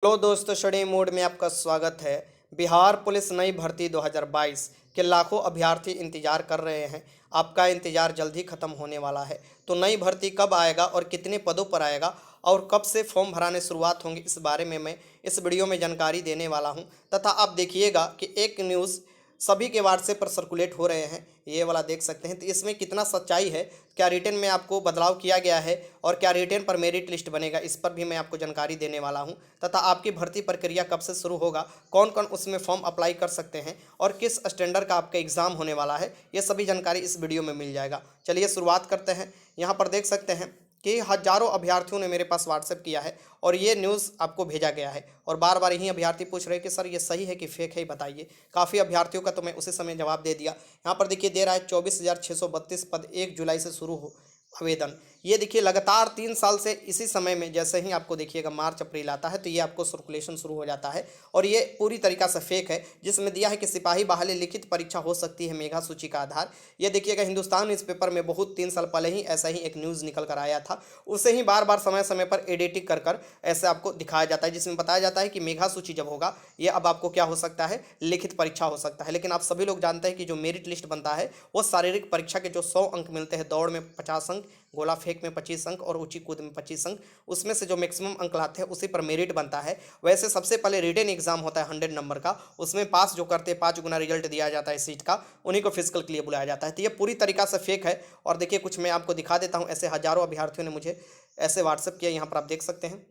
Hello दोस्तों, study mode में आपका स्वागत है। बिहार पुलिस नई भर्ती 2022 के लाखों अभ्यर्थी इंतजार कर रहे हैं। आपका इंतजार जल्द ही खत्म होने वाला है। तो नई भर्ती कब आएगा और कितने पदों पर आएगा और कब से फॉर्म भराने शुरुआत होंगी, इस बारे में मैं इस वीडियो में जानकारी देने वाला हूं। तथा आप देखिएगा कि एक न्यूज़ सभी के व्हाट्सएप पर सर्कुलेट हो रहे हैं, ये वाला देख सकते हैं। तो इसमें कितना सच्चाई है, क्या रिटर्न में आपको बदलाव किया गया है और क्या रिटर्न पर मेरिट लिस्ट बनेगा, इस पर भी मैं आपको जानकारी देने वाला हूं। तथा आपकी भर्ती प्रक्रिया कब से शुरू होगा, कौन कौन उसमें फॉर्म अप्लाई कर सकते हैं और किस स्टैंडर्ड का आपका एग्ज़ाम होने वाला है, ये सभी जानकारी इस वीडियो में मिल जाएगा। चलिए शुरुआत करते हैं। यहाँ पर देख सकते हैं कि हजारों अभ्यर्थियों ने मेरे पास व्हाट्सएप किया है और ये न्यूज़ आपको भेजा गया है। और बार बार यही अभ्यर्थी पूछ रहे हैं कि सर ये सही है कि फेक है, बताइए। काफ़ी अभ्यर्थियों का तो मैं उसी समय जवाब दे दिया। यहाँ पर देखिए दे रहा है 24,632 पद 1 जुलाई से शुरू हो आवेदन। ये देखिए लगातार 3 साल से इसी समय में, जैसे ही आपको देखिएगा मार्च अप्रैल आता है तो ये आपको सर्कुलेशन शुरू हो जाता है। और ये पूरी तरीका से फेक है, जिसमें दिया है कि सिपाही बहाली लिखित परीक्षा हो सकती है मेधा सूची का आधार। ये देखिएगा हिंदुस्तान न्यूज़पेपर में बहुत 3 साल पहले ही ऐसा ही एक न्यूज़ निकल कर आया था। उसे ही बार बार समय समय पर एडिटिंग कर कर ऐसे आपको दिखाया जाता है, जिसमें बताया जाता है कि मेधा सूची जब होगा ये अब आपको क्या हो सकता है, लिखित परीक्षा हो सकता है। लेकिन आप सभी लोग जानते हैं कि जो मेरिट लिस्ट बनता है वो शारीरिक परीक्षा के जो 100 अंक मिलते हैं, दौड़ में 50 अंक, गोला फेंक में 25 अंक और ऊंची कूद में 25 अंक, उसमें से जो मैक्सिमम अंक लाते हैं उसी पर मेरिट बनता है। वैसे सबसे पहले रिटन एग्जाम होता है 100 नंबर का, उसमें पास जो करते हैं 5 गुना रिजल्ट दिया जाता है सीट का, उन्हीं को फिजिकल के लिए बुलाया जाता है। तो ये पूरी तरीका से फेक है। और देखिए कुछ मैं आपको दिखा देता हूँ, ऐसे हजारों अभ्यर्थियों ने मुझे ऐसे व्हाट्सएप किया, यहाँ पर आप देख सकते हैं।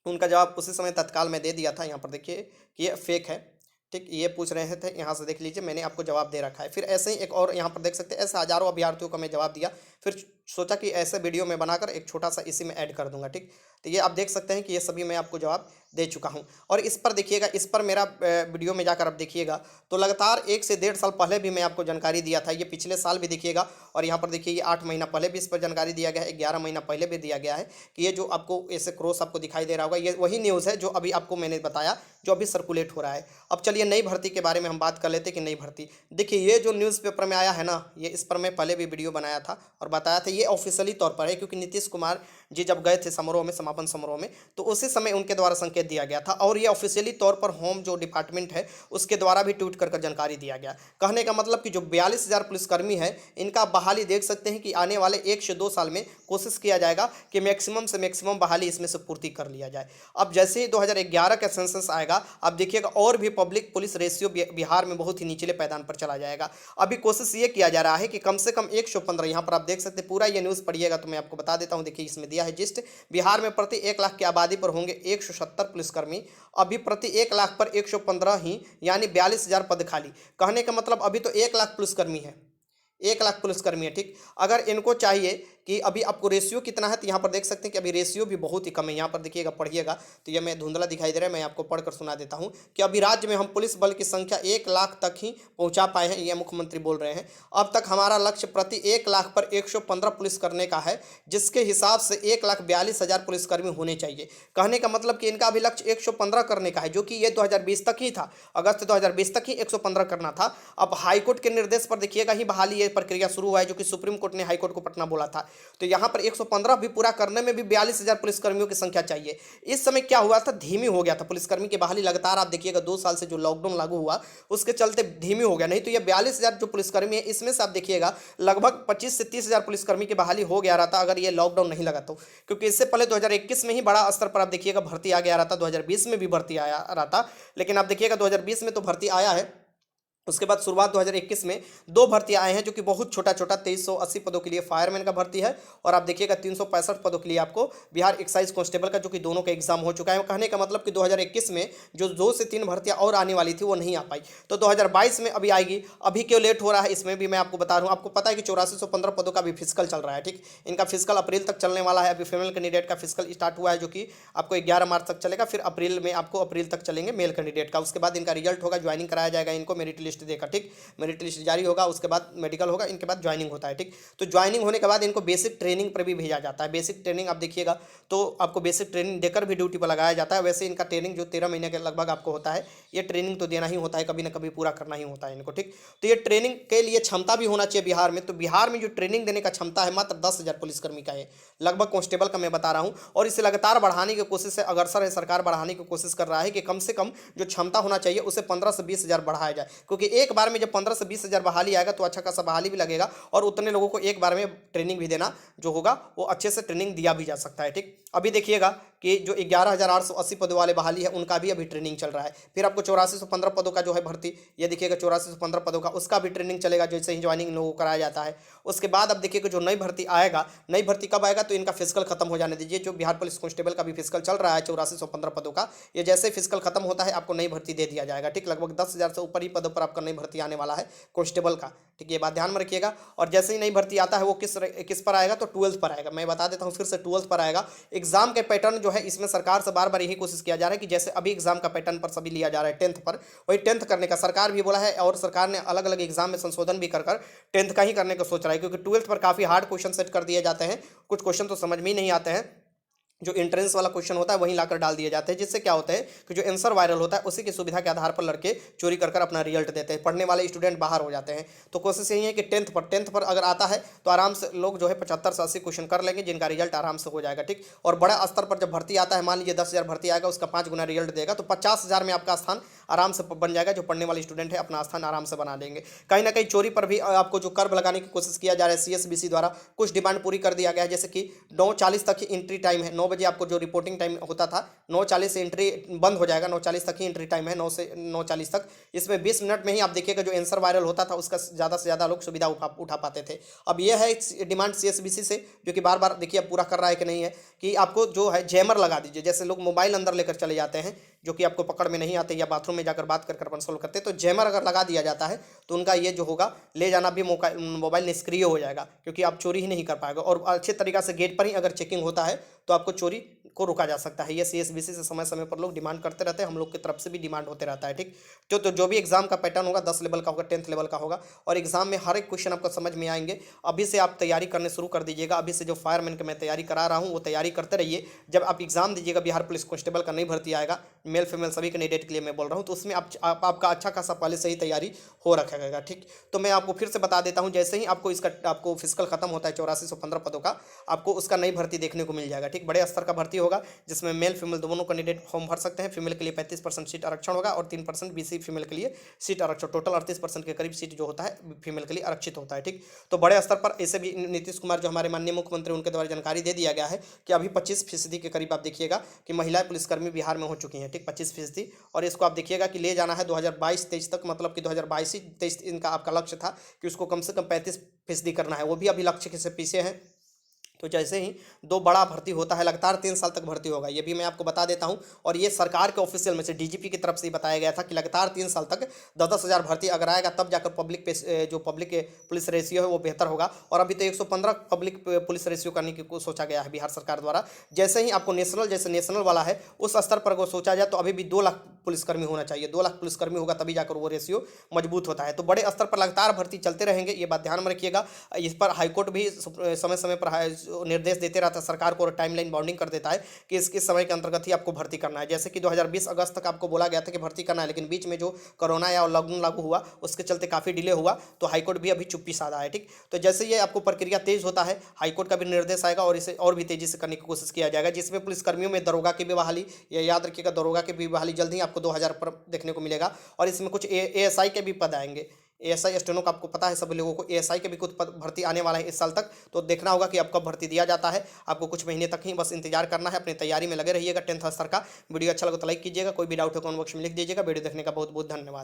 उनका जवाब उसी समय तत्काल में दे दिया था। यहाँ पर देखिए कि ये फेक है, ठीक। ये पूछ रहे थे, यहाँ से देख लीजिए मैंने आपको जवाब दे रखा है। फिर ऐसे ही एक और यहाँ पर देख सकते हैं, ऐसे हजारों अभ्यर्थियों को मैं जवाब दिया। फिर सोचा कि ऐसे वीडियो में बनाकर एक छोटा सा इसी में ऐड कर दूंगा, ठीक। तो ये आप देख सकते हैं कि ये सभी मैं आपको जवाब दे चुका हूँ। और इस पर देखिएगा, इस पर मेरा वीडियो में जाकर आप देखिएगा तो लगातार 1 से 1.5 साल पहले भी मैं आपको जानकारी दिया था। ये पिछले साल भी देखिएगा, और यहाँ पर देखिए ये 8 महीना पहले भी इस पर जानकारी दिया गया है, 11 महीना पहले भी दिया गया है कि ये जो आपको ऐसे क्रॉस आपको दिखाई दे रहा होगा, ये वही न्यूज़ है जो अभी आपको मैंने बताया, जो अभी सर्कुलेट हो रहा है। अब चलिए नई भर्ती के बारे में हम बात कर लेते हैं कि नई भर्ती, देखिए ये जो न्यूज़पेपर में आया है ना, ये इस पर मैं पहले भी वीडियो बनाया था और बताया था। ये ऑफिशियली तौर पर है, क्योंकि नीतीश कुमार जी जब गए थे समारोह में, समापन समारोह में, तो उसी समय उनके द्वारा संकेत दिया गया था। और ये ऑफिशियली तौर पर होम जो डिपार्टमेंट है उसके द्वारा भी ट्वीट कर जानकारी दिया गया। कहने का मतलब कि जो 42,000 पुलिसकर्मी है, इनका बहाली देख सकते हैं कि आने वाले 1 से 2 साल में कोशिश किया जाएगा कि मैक्सिमम से मैक्सिमम बहाली इसमें से पूर्ति कर लिया जाए। अब जैसे ही 2011 का सेंसस आएगा, अब देखिएगा और भी पब्लिक पुलिस रेशियो बिहार में बहुत ही निचले पैदान पर चला जाएगा। अभी कोशिश ये किया जा रहा है कि कम से कम 115, यहाँ पर आप देख सकते हैं, पूरा ये न्यूज़ पढ़िएगा तो मैं आपको बता देता हूँ। देखिए इसमें दिया है जिस्ट, बिहार में प्रति 1 लाख की आबादी पर होंगे 170 पुलिसकर्मी। अभी प्रति 1 लाख पर 115 ही, यानी 42,000 पद खाली। कहने का मतलब अभी तो 1 लाख पुलिसकर्मी है, 1 लाख पुलिसकर्मी है, ठीक। अगर इनको चाहिए कि अभी आपको रेशियो कितना है, तो यहाँ पर देख सकते हैं कि अभी रेशियो भी बहुत ही कम है। यहाँ पर देखिएगा, पढ़िएगा तो ये मैं धुंधला दिखाई दे रहा है, मैं आपको पढ़कर सुना देता हूँ कि अभी राज्य में हम पुलिस बल की संख्या 1 लाख तक ही पहुँचा पाए हैं, ये मुख्यमंत्री बोल रहे हैं। अब तक हमारा लक्ष्य प्रति 1 लाख पर 115 पुलिस करने का है, जिसके हिसाब से 1,42,000 पुलिसकर्मी होने चाहिए। कहने का मतलब कि इनका अभी लक्ष्य 115 करने का है, जो कि ये 2020 तक ही था, अगस्त 2020 तक ही 115 करना था। अब हाईकोर्ट के निर्देश पर देखिएगा ही बहाली ये प्रक्रिया शुरू हुआ है, जो कि सुप्रीम कोर्ट ने हाईकोर्ट को पटना बोला था। तो यहाँ पर 115 भी पूरा करने में भी 42,000 पुलिसकर्मियों की संख्या चाहिए। इस समय क्या हुआ था, धीमी हो गया था पुलिसकर्मी की बहाली। लगातार आप देखिएगा 2 साल से जो लॉकडाउन लागू हुआ उसके चलते धीमी हो गया, नहीं तो ये 42,000 जो पुलिसकर्मी है, इसमें से आप देखिएगा लगभग 25 से 30,000 पुलिसकर्मी की बहाली हो गया रहता अगर ये लॉकडाउन नहीं लगा तो। क्योंकि इससे पहले 2021 में ही बड़ा स्तर पर आप देखिएगा भर्ती आ गया रहता, 2020 में भी भर्ती आया रहता, लेकिन आप देखिएगा 2020 में तो भर्ती आया है। उसके बाद शुरुआत 2021 में 2 भर्ती आए हैं, जो कि बहुत छोटा छोटा 2380 पदों के लिए फायरमैन का भर्ती है, और आप देखिएगा 365 पदों के लिए आपको बिहार एक्साइज कांस्टेबल का, जो कि दोनों का एग्जाम हो चुका है। कहने का मतलब कि 2021 में जो 2 से 3 भर्तियां और आने वाली थी वो नहीं आ पाई, तो 2022 में अभी आएगी। अभी क्यों लेट हो रहा है, इसमें भी मैं आपको बता रहा हूँ। आपको पता है कि 8415 पदों का भी फिजिकल चल रहा है, ठीक। इनका फिजिकल अप्रैल तक चलने वाला है। अभी फीमेल कैंडिडेट का फिजिकल स्टार्ट हुआ है, जो कि आपको 11 मार्च तक चलेगा, फिर अप्रैल में आपको अप्रैल तक चलेंगे मेल कैंडिडेट का। उसके बाद इनका रिजल्ट होगा, ज्वाइनिंग कराया जाएगा इनको, मेरिट लिस्ट लिस्ट देकर, ठीक। मेरिट लिस्ट जारी होगा, उसके बाद मेडिकल होगा, इनके बाद ज्वाइनिंग होता है, ठीक। तो ज्वाइनिंग होने के बाद इनको बेसिक ट्रेनिंग पर भी भेजा जाता है। बेसिक ट्रेनिंग आप देखिएगा तो आपको बेसिक ट्रेनिंग देकर भी ड्यूटी पर लगाया जाता है। वैसे इनका ट्रेनिंग जो 13 महीने के लगभग आपको होता है, ये ट्रेनिंग तो देना ही होता है, कभी ना कभी पूरा करना ही होता है इनको, ठीक। तो ये ट्रेनिंग के लिए क्षमता भी होना चाहिए बिहार में। तो बिहार में जो ट्रेनिंग देने का क्षमता है मात्र 10,000 पुलिसकर्मी का है, लगभग कांस्टेबल का मैं बता रहा हूँ। और इसे लगातार बढ़ाने की कोशिश है, अग्रसर है, सरकार बढ़ाने की कोशिश कर रहा है कि कम से कम जो क्षमता होना चाहिए उसे 15 से 20,000 बढ़ाया जाए। क्योंकि एक बार में जब 15 से 20,000 बहाली आएगा तो अच्छा खासा बहाली भी लगेगा और उतने लोगों को एक बार में ट्रेनिंग भी देना जो होगा वो अच्छे से ट्रेनिंग दिया भी जा सकता है, ठीक। अभी देखिएगा कि जो 11,880 पदों वाले बहाली है उनका भी अभी ट्रेनिंग चल रहा है। फिर आपको 8415 पदों का जो है भर्ती, ये देखिएगा 8415 पदों का, उसका भी ट्रेनिंग चलेगा जैसे ही ज्वाइनिंग लोगों को कराया जाता है। उसके बाद अब देखिएगा जो नई भर्ती आएगा, नई भर्ती कब आएगा तो इनका फिजिकल खत्म हो जाने दीजिए। जो बिहार पुलिस कांस्टेबल का भी फिजिकल चल रहा है 8415 पदों का, ये जैसे फिजिकल खत्म होता है आपको नई भर्ती दे दिया जाएगा, ठीक। लगभग 10,000 से ऊपर ही पदों पर आपका नई भर्ती आने वाला है कांस्टेबल का, ठीक। ये बात ध्यान में रखिएगा। और जैसे ही नई भर्ती आता है वो किस पर आएगा तो 12th पर आएगा। मैं बता देता हूँ फिर से 12th पर आएगा। एग्जाम के पैटर्न जो है इसमें सरकार से बार बार यही कोशिश किया जा रहा है कि जैसे अभी एग्जाम का पैटर्न पर सभी लिया जा रहा है 10th पर, वही 10th करने का सरकार भी बोला है। और सरकार ने अलग अलग एग्जाम में संशोधन भी कर 10th का ही करने को सोच रहा है, क्योंकि 12th पर काफ़ी हार्ड क्वेश्चन सेट कर दिए जाते हैं। कुछ क्वेश्चन तो समझ में ही नहीं आते हैं, जो एंट्रेंस वाला क्वेश्चन होता है वहीं लाकर डाल दिए जाते हैं, जिससे क्या होता है कि जो आंसर वायरल होता है उसी की सुविधा के आधार पर लड़के चोरी कर अपना रिजल्ट देते हैं, पढ़ने वाले स्टूडेंट बाहर हो जाते हैं। तो कोशिश यही है कि 10th पर अगर आता है तो आराम से लोग जो है 75 से 80 क्वेश्चन कर लेंगे, जिनका रिजल्ट आराम से हो जाएगा, ठीक। और बड़ा स्तर पर जब भर्ती आता है, मान लीजिए 10,000 भर्ती आएगा, उसका 5 गुना रिजल्ट देगा तो 50,000 में आपका स्थान आराम से बन जाएगा। जो पढ़ने वाले स्टूडेंट है अपना स्थान आराम से बना लेंगे। कहीं ना कहीं चोरी पर भी आपको जो कर्व लगाने की कोशिश किया जा रहा है CSBC द्वारा, कुछ डिमांड पूरी कर दिया गया है। जैसे कि 9:40 तक ही एंट्री टाइम है, 9 बजे आपको जो रिपोर्टिंग टाइम होता था 9:40 से एंट्री बंद हो जाएगा, 9:40 तक ही एंट्री टाइम है, 9 से 9:40 तक। इसमें 20 मिनट में ही आप देखिएगा जो आंसर वायरल होता था उसका ज़्यादा से ज़्यादा लोग सुविधा उठा पाते थे। अब यह है डिमांड CSBC से, जो कि बार बार देखिए अब पूरा कर रहा है कि नहीं है, कि आपको जो है जैमर लगा दीजिए। जैसे लोग मोबाइल अंदर लेकर चले जाते हैं जो कि आपको पकड़ में नहीं आते, या बाथरूम में जाकर बात कर अपन सोल्व करते हैं, तो जैमर अगर लगा दिया जाता है तो उनका ये जो होगा ले जाना भी मोबाइल निष्क्रिय हो जाएगा, क्योंकि आप चोरी ही नहीं कर पाएगा। और अच्छे तरीका से गेट पर ही अगर चेकिंग होता है तो आपको चोरी को रोका जा सकता है। ये CSBC से समय समय पर लोग डिमांड करते रहते हैं, हम लोग की तरफ से भी डिमांड होते रहता है, ठीक। तो जो भी एग्जाम का पैटर्न होगा 10 लेवल का होगा, 10th लेवल का होगा, और एग्जाम में हर एक क्वेश्चन आपको समझ में आएंगे। अभी से आप तैयारी करने शुरू कर दीजिएगा। अभी से जो फायरमैन की मैं तैयारी करा रहा हूँ वो तैयारी करते रहिए। जब आप एग्जाम दीजिएगा बिहार पुलिस कांस्टेबल का नई भर्ती आएगा, मेल फीमेल सभी कैंडिडेट के लिए मैं बोल रहा हूँ, तो उसमें आपका अच्छा खासा पहले से ही तैयारी हो रखेगा, ठीक। तो मैं आपको फिर से बता देता हूँ, जैसे ही आपको फिजिकल खत्म होता है 8415 पदों का, आपको उसका नई भर्ती देखने को मिल जाएगा, ठीक। बड़े स्तर का भर्ती होगा जिसमें मेल फीमेल दोनों कैंडिडेट फॉर्म भर सकते हैं। फीमेल के लिए 35% सीट आरक्षण होगा और 3% BC फीमेल के लिए सीट आरक्षण, टोटल 38% के करीब सीट जो होता है फीमेल के लिए आरक्षित होता है, ठीक। तो बड़े स्तर पर ऐसे भी नीतीश कुमार जो हमारे माननीय मुख्यमंत्री, उनके द्वारा जानकारी दे दिया गया है कि अभी 25% के करीब आप देखिएगा कि महिला पुलिसकर्मी बिहार में हो चुकी हैं, ठीक, 25%। और इसको आप देखिएगा कि ले जाना है 2022-23 तक, मतलब कि 2022-23 इनका आपका लक्ष्य था कि उसको कम से कम 35% करना है, वो भी अभी लक्ष्य से पीछे हैं। तो जैसे ही 2 बड़ा भर्ती होता है, लगातार 3 साल तक भर्ती होगा, ये भी मैं आपको बता देता हूं। और ये सरकार के ऑफिशियल में से DGP की तरफ से ही बताया गया था कि लगातार 3 साल तक 10,000 भर्ती अगर आएगा तब जाकर जो पब्लिक पुलिस रेशियो है वो बेहतर होगा। और अभी तो 115 पब्लिक पुलिस रेशियो करने की सोचा गया है बिहार सरकार द्वारा। जैसे ही आपको नेशनल वाला है उस स्तर पर अगर सोचा जाए तो अभी भी 2 लाख पुलिसकर्मी होना चाहिए। 2 लाख पुलिसकर्मी होगा तभी जाकर वो रेशियो मजबूत होता है। तो बड़े स्तर पर लगातार भर्ती चलते रहेंगे, ये बात ध्यान में रखिएगा। इस पर हाईकोर्ट भी समय समय पर निर्देश देते रहता है सरकार को, और टाइमलाइन बाउंडिंग कर देता है कि इस समय के अंतर्गत ही आपको भर्ती करना है। जैसे कि 2020 अगस्त तक आपको बोला गया था कि भर्ती करना है, लेकिन बीच में जो कोरोना या लॉकडाउन लागू हुआ उसके चलते काफ़ी डिले हुआ, तो हाईकोर्ट भी अभी चुप्पी साधा है, ठीक। तो जैसे ये आपको प्रक्रिया तेज होता है, हाईकोर्ट का भी निर्देश आएगा और इसे और भी तेजी से करने की कोशिश किया जाएगा, जिसमें पुलिसकर्मियों में दरोगा की भी बहाली, ये याद रखिएगा, दरोगा की भी बहाली जल्द ही आपको 2000 पर देखने को मिलेगा। और इसमें कुछ ASI के भी पद आएंगे। ASI स्टेनो का आपको पता है सभी लोगों को, ASI के भी कुछ पद भर्ती आने वाला है इस साल तक। तो देखना होगा कि आपको भर्ती दिया जाता है, आपको कुछ महीने तक ही बस इंतजार करना है। अपनी तैयारी में लगे रहिएगा 10th स्तर का। वीडियो अच्छा लगे तो लाइक कीजिएगा, कोई भी डाउट हो कमेंट बॉक्स में लिख दीजिएगा। वीडियो देखने का बहुत बहुत धन्यवाद।